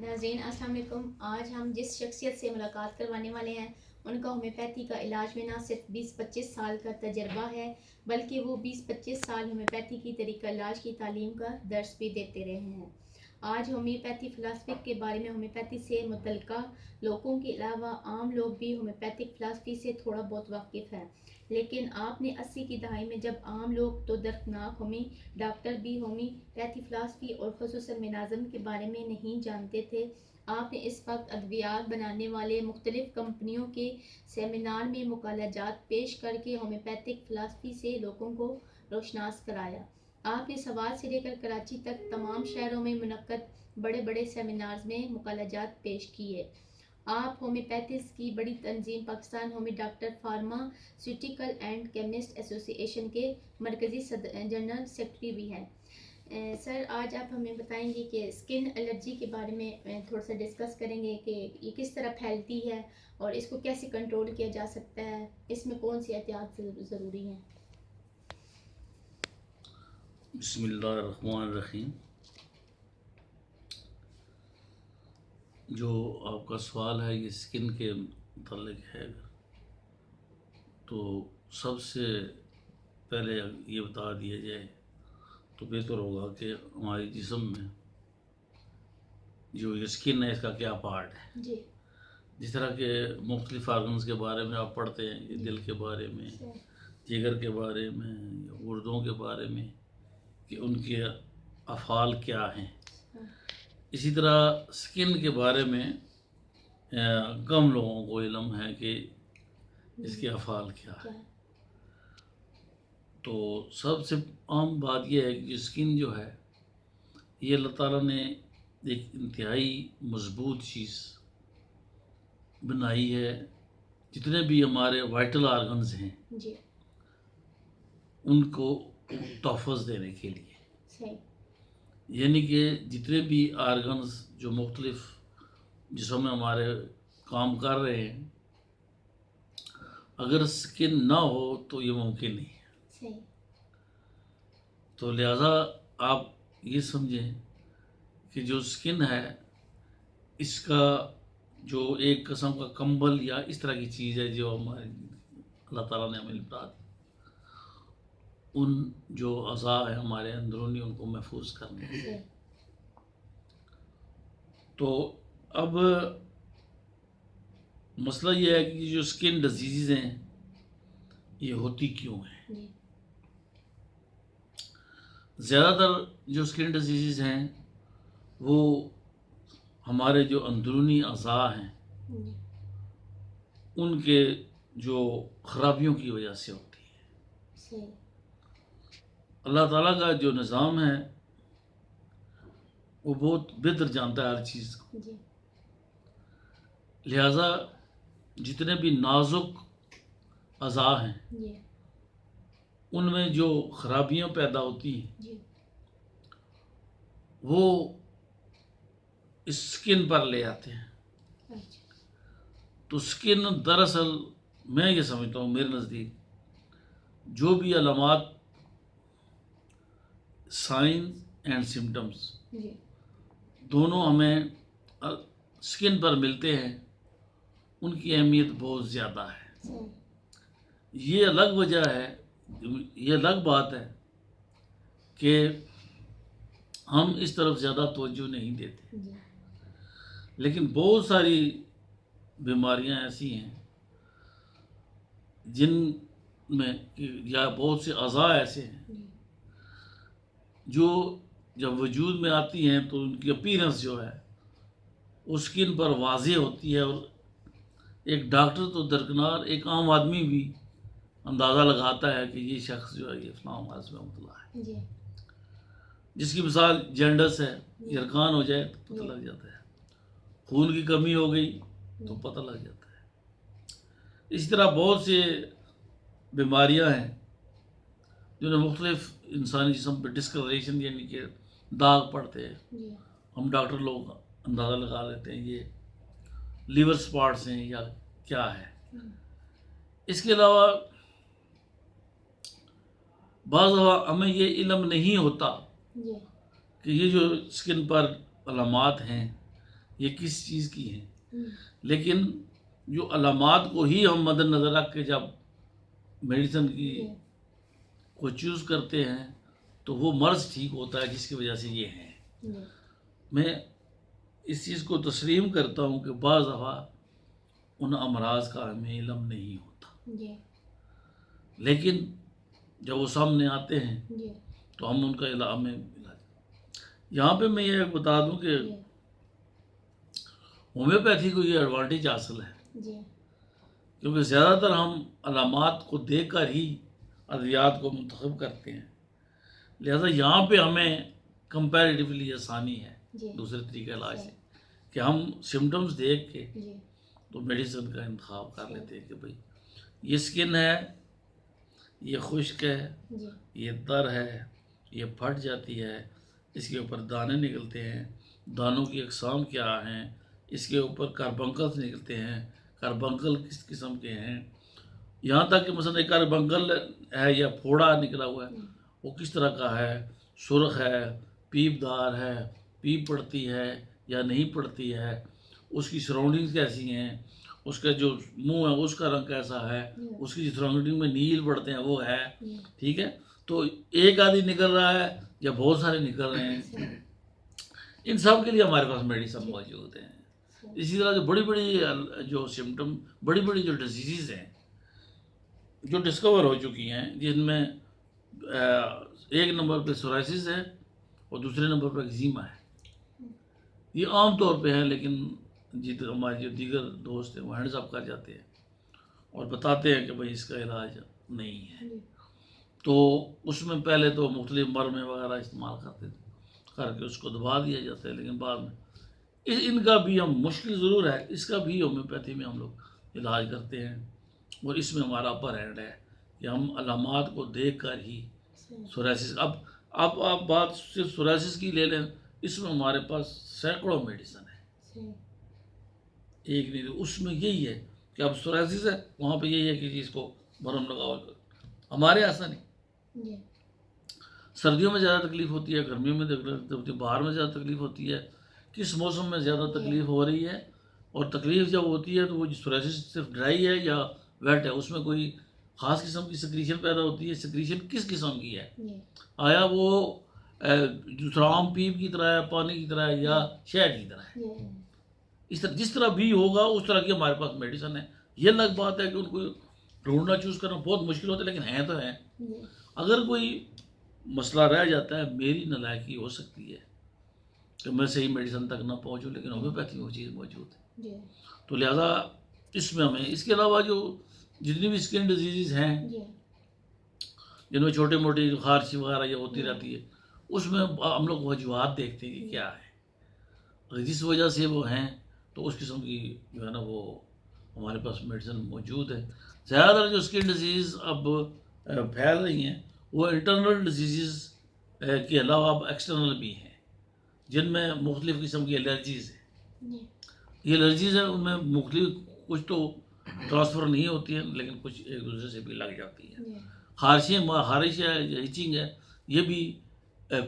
ناظرین السلام علیکم. آج ہم جس شخصیت سے ملاقات کروانے والے ہیں ان کا ہومیوپیتھی کا علاج میں نہ صرف 20-25 سال کا تجربہ ہے بلکہ وہ 20-25 سال ہومیوپیتھی کی طریقہ علاج کی تعلیم کا درس بھی دیتے رہے ہیں. آج ہومیوپیتھی فلسفے کے بارے میں ہومیوپیتھی سے متعلقہ لوگوں کے علاوہ عام لوگ بھی ہومیوپیتھک فلسفی سے تھوڑا بہت واقف ہیں، لیکن آپ نے 80 کی دہائی میں جب عام لوگ تو دردناک ڈاکٹر بھی ہومیوپیتھی فلسفی اور خصوصاً مناظم کے بارے میں نہیں جانتے تھے، آپ نے اس وقت ادویات بنانے والے مختلف کمپنیوں کے سیمینار میں مقالہ جات پیش کر کے ہومیوپیتھک فلسفی سے لوگوں کو روشناس کرایا. آپ نے سوات سے لے کر کراچی تک تمام شہروں میں منعقد بڑے بڑے سیمینارز میں مقالہ جات پیش کیے. آپ ہومیوپیتھس کی بڑی تنظیم Pakistan Homi doctor pharmaceutical and chemist ایسوسی ایشن کے مرکزی جنرل سیکرٹری بھی ہیں. سر آج آپ ہمیں بتائیں گے کہ اسکن الرجی کے بارے میں تھوڑا سا ڈسکس کریں گے کہ یہ کس طرح پھیلتی ہے اور اس کو کیسے کنٹرول کیا جا سکتا ہے، اس میں کون سی احتیاط ضروری ہیں. بسم اللہ الرحمن الرحیم. جو آپ کا سوال ہے یہ اسکن کے متعلق ہے، تو سب سے پہلے یہ بتا دیا جائے تو بہتر ہوگا کہ ہمارے جسم میں جو یہ اسکن ہے اس کا کیا پارٹ ہے. جی. جس طرح کہ مختلف آرگنز کے بارے میں آپ پڑھتے ہیں کہ دل کے بارے میں، جگر کے بارے میں، گردوں کے بارے میں کہ ان کے افعال کیا ہیں، اسی طرح اسکن کے بارے میں کم لوگوں کو علم ہے کہ اس کے افعال کیا ہے. تو سب سے عام بات یہ ہے کہ اسکن جو ہے یہ اللہ تعالیٰ نے ایک انتہائی مضبوط چیز بنائی ہے. جتنے بھی ہمارے وائٹل آرگنز ہیں جی. ان کو تحفظ دینے کے لیے، صحیح. یعنی کہ جتنے بھی آرگنز جو مختلف جسم میں ہمارے کام کر رہے ہیں، اگر اسکن نہ ہو تو یہ ممکن نہیں ہے. صحیح. تو لہٰذا آپ یہ سمجھیں کہ جو اسکن ہے اس کا جو ایک قسم کا کمبل یا اس طرح کی چیز ہے جو ہمارے اللہ تعالیٰ نے ہمیں بتا دی، ان جو اعضاء ہیں ہمارے اندرونی ان کو محفوظ کرنے ہیں. تو اب مسئلہ یہ ہے کہ جو اسکن ڈیزیز ہیں یہ ہوتی کیوں ہیں. زیادہ تر جو اسکن ڈیزیز ہیں وہ ہمارے جو اندرونی اعضاء ہیں ان کے جو خرابیوں کی وجہ سے ہوتی ہے. اللہ تعالیٰ کا جو نظام ہے وہ بہت بہتر جانتا ہے ہر چیز کو. لہٰذا جتنے بھی نازک اعضاء ہیں ان میں جو خرابیاں پیدا ہوتی ہیں وہ اسکن پر لے آتے ہیں. تو اسکن دراصل میں یہ سمجھتا ہوں میرے نزدیک جو بھی علامات سائنز اینڈ سمٹمز دونوں ہمیں اسکن پر ملتے ہیں ان کی اہمیت بہت زیادہ ہے. یہ الگ وجہ ہے، یہ الگ بات ہے کہ ہم اس طرف زیادہ توجہ نہیں دیتے، لیکن بہت ساری بیماریاں ایسی ہیں جن میں یا بہت سے اعضاء ایسے ہیں جو جب وجود میں آتی ہیں تو ان کی اپیرنس جو ہے اسکن پر واضح ہوتی ہے، اور ایک ڈاکٹر تو درکنار ایک عام آدمی بھی اندازہ لگاتا ہے کہ یہ شخص جو ہے یہ فلاں مرض میں مبتلا ہے. جس کی مثال جینڈس ہے، یرقان ہو جائے تو پتہ لگ جاتا ہے، خون کی کمی ہو گئی تو پتہ لگ جاتا ہے. اسی طرح بہت سے بیماریاں ہیں جنہیں مختلف انسانی جسم پہ ڈسکلریشن یعنی کہ داغ پڑتے ہیں، ہم ڈاکٹر لوگ اندازہ لگا لیتے ہیں یہ لیور سپاٹس ہیں یا کیا ہے. اس کے علاوہ بعض دفعہ ہمیں یہ علم نہیں ہوتا کہ یہ جو اسکن پر علامات ہیں یہ کس چیز کی ہیں. ہم، لیکن جو علامات کو ہی ہم مد نظر رکھ کے جب میڈیسن کی جی کو چوز کرتے ہیں تو وہ مرض ٹھیک ہوتا ہے جس کی وجہ سے یہ ہیں. جی میں اس چیز کو تسلیم کرتا ہوں کہ بعض دفعہ ان امراض کا ہمیں علم نہیں ہوتا، جی لیکن جب وہ سامنے آتے ہیں جی تو ہم ان کا علاج. یہاں پہ میں یہ بتا دوں کہ جی ہومیوپیتھی کو یہ ایڈوانٹیج حاصل ہے جی کیونکہ زیادہ تر ہم علامات کو دیکھ کر ہی ادویات کو منتخب کرتے ہیں، لہذا یہاں پہ ہمیں کمپیریٹیولی آسانی ہے جی دوسرے طریقہ علاج سے کہ ہم سمٹمز دیکھ کے جی تو میڈیسن کا انتخاب کر لیتے ہیں کہ بھئی یہ سکن ہے، یہ خشک ہے، جی یہ تر ہے، یہ پھٹ جاتی ہے، اس کے اوپر دانے نکلتے ہیں، دانوں کی اقسام کیا ہیں، اس کے اوپر کاربنکلز نکلتے ہیں، کاربنکل کس قسم کے ہیں، یہاں تک کہ مثلا ایک کاربنکل ہے یا پھوڑا نکلا ہوا ہے وہ کس طرح کا ہے، سرخ ہے، پیپ دار ہے، پیپ پڑتی ہے یا نہیں پڑتی ہے، اس کی سراؤنڈنگز کیسی ہیں، اس کا جو منہ ہے اس کا رنگ کیسا ہے، اس کی سراؤنڈنگ میں نیل پڑتے ہیں وہ ہے. ٹھیک ہے، تو ایک آدھی نکل رہا ہے یا بہت سارے نکل رہے ہیں، ان سب کے لیے ہمارے پاس میڈیسن موجود ہیں. اسی طرح جو بڑی بڑی جو سمٹم بڑی بڑی جو ڈیزیز ہیں جو ڈسکور ہو چکی ہیں، جن میں ایک نمبر پہ سورائسس ہے اور دوسرے نمبر پہ ایگزیما ہے. یہ عام طور پہ ہیں، لیکن ہمارے جو دیگر دوست ہیں وہ ہینڈز اپ کر جاتے ہیں اور بتاتے ہیں کہ بھئی اس کا علاج نہیں ہے. تو اس میں پہلے تو مختلف مرمے وغیرہ استعمال کرتے تھے، کر کے اس کو دبا دیا جاتا ہے، لیکن بعد میں ان کا بھی ہم مشکل ضرور ہے، اس کا بھی ہومیوپیتھی میں ہم لوگ علاج کرتے ہیں اور اس میں ہمارا اپر ہینڈ ہے کہ ہم علامات کو دیکھ کر ہی سورائسس. اب آپ بات صرف سورائسس کی لے لیں، اس میں ہمارے پاس سینکڑوں میڈیسن ہے، ایک نہیں. اس میں یہی ہے کہ اب سورائسس ہے وہاں پہ یہی ہے کہ اس کو مرہم لگاؤ. ہمارے ایسا نہیں، جی سردیوں میں زیادہ تکلیف ہوتی ہے، گرمیوں میں تکلیف ہوتی ہے، باہر میں زیادہ تکلیف ہوتی ہے، کس موسم میں زیادہ تکلیف ہو رہی ہے، اور تکلیف جب ہوتی ہے تو وہ سورائسس صرف ڈرائی ہے یا ویٹ ہے، اس میں کوئی خاص قسم کی سیکریشن پیدا ہوتی ہے، سیکریشن کس قسم کی ہے، آیا وہ دوسرا عام پیپ کی طرح ہے، پانی کی طرح ہے، یا شہد کی طرح ہے. اس طرح جس طرح بھی ہوگا اس طرح کی ہمارے پاس میڈیسن ہے. یہ الگ بات ہے کہ ان کو ڈھونڈنا چوز کرنا بہت مشکل ہوتا ہے، لیکن ہیں تو ہیں. اگر کوئی مسئلہ رہ جاتا ہے، میری نالائکی ہو سکتی ہے کہ میں صحیح میڈیسن تک نہ پہنچوں، لیکن ہومیوپیتھی میں وہ چیز موجود ہے. تو لہٰذا اس میں ہمیں اس کے علاوہ جو جتنی بھی اسکن ڈیزیزز ہیں جن میں چھوٹے موٹی خارشی وغیرہ یہ ہوتی رہتی ہے، اس میں ہم لوگ وجوہات دیکھتے ہیں کہ کیا ہے، اگر جس وجہ سے وہ ہیں تو اس قسم کی جو ہے نا وہ ہمارے پاس میڈیسن موجود ہے. زیادہ تر جو اسکن ڈیزیز اب پھیل رہی ہیں وہ انٹرنل ڈیزیزز کے علاوہ اب ایکسٹرنل بھی ہیں، جن میں مختلف قسم کی الرجیز ہیں. یہ الرجیز ہیں، ان میں مختلف کچھ تو ٹرانسفر نہیں ہوتی ہیں، لیکن کچھ ایک دوسرے سے بھی لگ جاتی ہیں. خارش ہے، ہیچنگ ہے، یہ بھی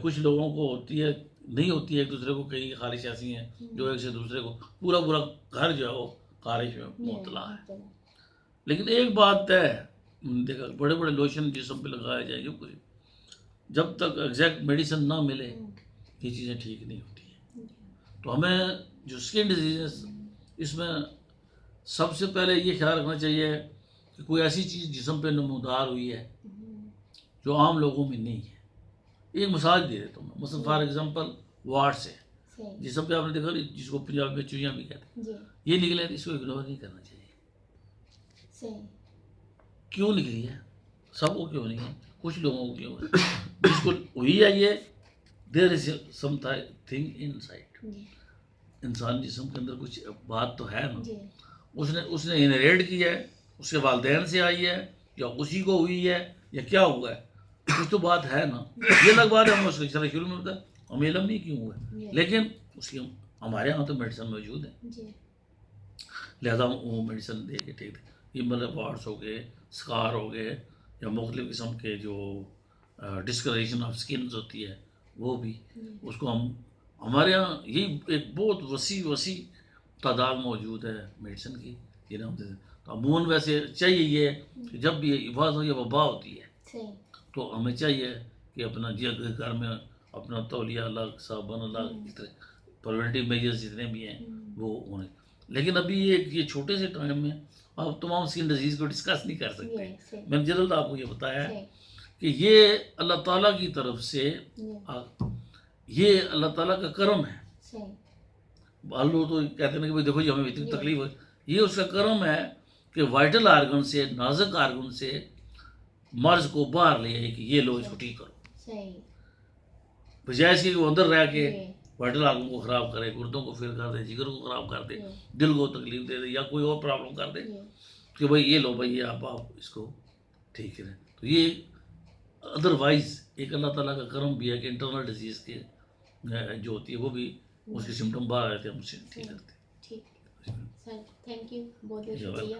کچھ لوگوں کو ہوتی ہے، نہیں ہوتی ہے ایک دوسرے کو. کئی خارش ایسی ہیں جو ایک سے دوسرے کو پورا گھر جو ہے وہ خارش میں مبتلا ہے. لیکن ایک بات ہے، دیکھا بڑے بڑے لوشن جسم پہ لگائے جائیں گے، کچھ جب تک ایگزیکٹ میڈیسن نہ ملے یہ چیزیں ٹھیک نہیں ہوتی ہیں. تو ہمیں جو اسکن ڈیزیز اس میں سب سے پہلے یہ خیال رکھنا چاہیے کہ کوئی ایسی چیز جسم پہ نمودار ہوئی ہے جو عام لوگوں میں نہیں ہے. ایک مثال دے دیتا ہوں میں، مثلا فار ایگزامپل وارٹس ہے، جسم پہ آپ نے دیکھا جس کو پنجابی میں چوئیاں بھی کہتے ہیں، یہ نکلے تو اس کو اگنور نہیں کرنا چاہیے. کیوں نکلی ہے؟ سب کو کیوں نہیں ہے، کچھ لوگوں کو کیوں ہے. جس کو ہوئی ہے یہ دیر از سم تھنگ ان سائڈ، انسان جسم کے اندر کچھ بات تو ہے نا، اس نے انہیریٹ کیا ہے، اس کے والدین سے آئی ہے یا اسی کو ہوئی ہے یا کیا ہوا ہے، کچھ تو بات ہے نا. یہ الگ بات ہے، ہم اس کے شروع میں بتا ہمیں علم نہیں کیوں ہوا ہے، لیکن اس کی ہمارے یہاں تو میڈیسن موجود ہے، لہذا ہم وہ میڈیسن دے کے ٹھیک. یہ مطلب وارڈس ہو گئے، سکار ہو گئے، یا مختلف قسم کے جو ڈسکلریشن آف سکنز ہوتی ہے وہ بھی، اس کو ہم ہمارے یہاں یہی ایک بہت وسیع تعداد موجود ہے میڈیسن کی، یہ نام دے تو عموماً ویسے چاہیے یہ ہے کہ جب بھی یہ عبادت ہو یا وبا ہوتی ہے صحیح تو ہمیں چاہیے کہ اپنا جی گھر میں اپنا تولیہ الگ صابن الگ اس طرح پریونٹیو میجرز جتنے بھی ہیں وہ ہونے. لیکن ابھی یہ چھوٹے سے ٹائم میں آپ تمام اسکن ڈیزیز کو ڈسکس نہیں کر سکتے. صحیح میں نے جلد آپ کو یہ بتایا ہے صحیح کہ یہ اللہ تعالیٰ کی طرف سے یہ اللہ تعالیٰ کا کرم ہے. صحیح لوگ تو کہتے ہیں کہ بھائی دیکھو جی ہمیں اتنی تکلیف ہوئی، یہ اس کا کرم ہے کہ وائٹل آرگن سے نازک آرگن سے مرض کو باہر لے آئے کہ یہ لو اس کو ٹھیک کرو، صحیح بجائے اس کے کہ وہ اندر رہ کے جی وائٹل آرگن کو خراب کرے، گردوں کو فیل کر دے، جگر کو خراب کر دے، جی دل کو تکلیف دے دے یا کوئی اور پرابلم کر دے جی کہ بھائی یہ لو بھائی آپ اس کو ٹھیک کریں. تو یہ ادروائز ایک اللہ تعالیٰ کا کرم بھی ہے کہ انٹرنل ڈیزیز کے جو ہوتی ہے وہ بھی اس کے سمٹم باہر آتے ہیں ہم سے ٹھیک کرتے ہیں. ٹھیک سر، تھینک یو، بہت بہت شکریہ.